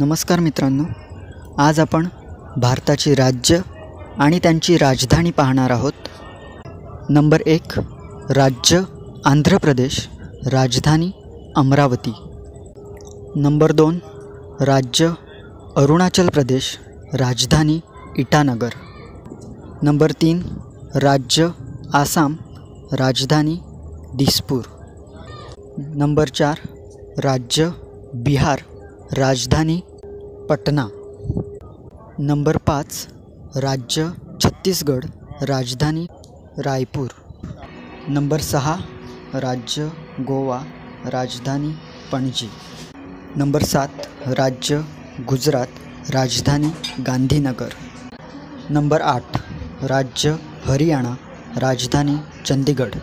नमस्कार मित्रांनो, आज आपण भारताची राज्य आणि त्यांची राजधानी पाहणार आहोत। नंबर 1 राज्य आंध्र प्रदेश, राजधानी अमरावती। नंबर 2 राज्य अरुणाचल प्रदेश, राजधानी ईटानगर। नंबर 3 राज्य आसाम, राजधानी दिसपूर। नंबर 4 राज्य बिहार, राजधानी पटना। नंबर 5 राज्य छत्तीसगढ़, राजधानी रायपूर। नंबर 6 राज्य गोवा, राजधानी पणजी। नंबर 7 राज्य गुजरात, राजधानी गांधीनगर। नंबर 8 राज्य हरियाणा, राजधानी चंडीगढ़।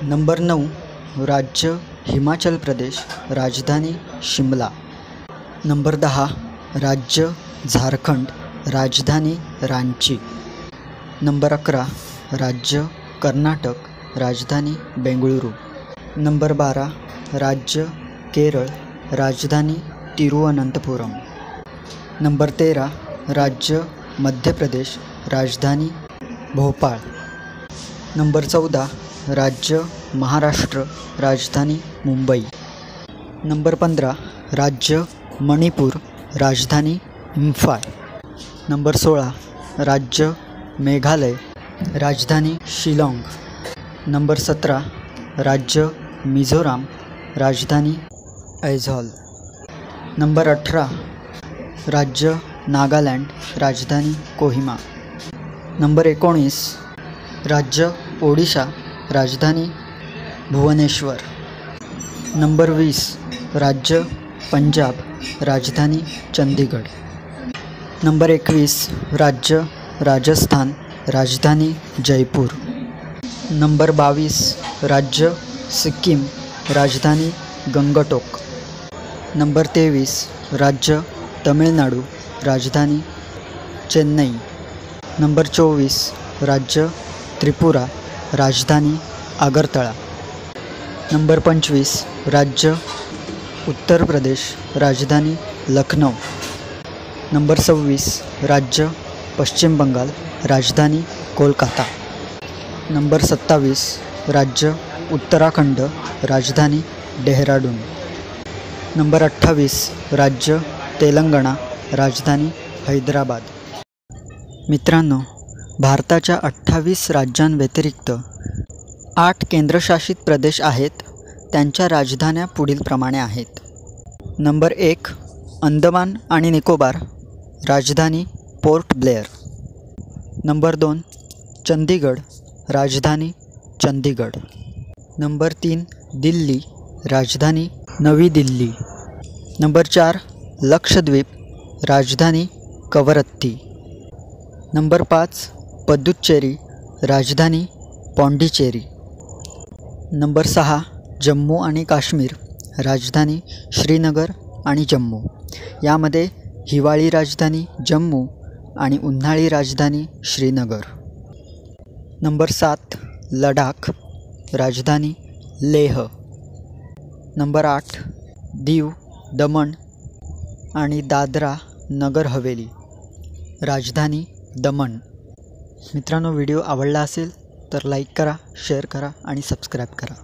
नंबर 9 राज्य हिमाचल प्रदेश, राजधानी शिमला। नंबर 10 राज्य झारखंड, राजधानी रांची। नंबर 11 राज्य कर्नाटक, राजधानी बेंगळुरू। नंबर 12 राज्य केरळ, राजधानी तिरुवनंतपुरम। नंबर 13 राज्य मध्य प्रदेश, राजधानी भोपाळ। नंबर 14 राज्य महाराष्ट्र, राजधानी मुंबई। नंबर 15 राज्य मणिपूर, राजधानी इम्फाळ। नंबर 16 राज्य मेघालय, राजधानी शिलाँग। नंबर 17 राज्य मिझोराम, राजधानी ऐझॉल। नंबर 18 राज्य नागालँड, राजधानी कोहिमा। नंबर 19 राज्य ओडिशा, राजधानी भुवनेश्वर। नंबर 20 राज्य पंजाब, राजधानी चंडीगढ़। नंबर 21 राज्य राजस्थान, राजधानी जयपूर। नंबर 22 राज्य सिक्कीम, राजधानी गंगटोक। नंबर 23 राज्य तमिळनाडू, राजधानी चेन्नई। नंबर 24 राज्य त्रिपुरा, राजधानी आगरतळा। नंबर 25 राज्य उत्तर प्रदेश, राजधानी लखनौ। नंबर 26 राज्य पश्चिम बंगाल, राजधानी कोलकाता। नंबर 27 राज्य उत्तराखंड, राजधानी डेहराडून। नंबर 28 राज्य तेलंगणा, राजधानी हैदराबाद। मित्रांनो, भारताच्या 28 राज्यांव्यतिरिक्त 8 केंद्रशासित प्रदेश आहेत। त्यांच्या राजधान्या पुढीलप्रमाणे आहेत। नंबर 1 अंदमान आणि निकोबार, राजधानी पोर्ट ब्लेअर। नंबर 2 चंदीगड, राजधानी चंदीगड। नंबर 3 दिल्ली, राजधानी नवी दिल्ली। नंबर 4 लक्षद्वीप, राजधानी कवरत्ती। नंबर 5 पुदुच्चेरी, राजधानी पॉंडिचेरी। नंबर 6 जम्मू आणि काश्मीर, राजधानी श्रीनगर आणि जम्मू। यामध्ये हिवाळी राजधानी जम्मू आणि उन्हाळी राजधानी श्रीनगर। नंबर 7 लडाख, राजधानी लेह। नंबर 8 दीव, दमण आणि दादरा नगर हवेली, राजधानी दमण। मित्रांनो, व्हिडिओ आवडला असेल तर लाईक करा, शेअर करा आणि सबस्क्राईब करा।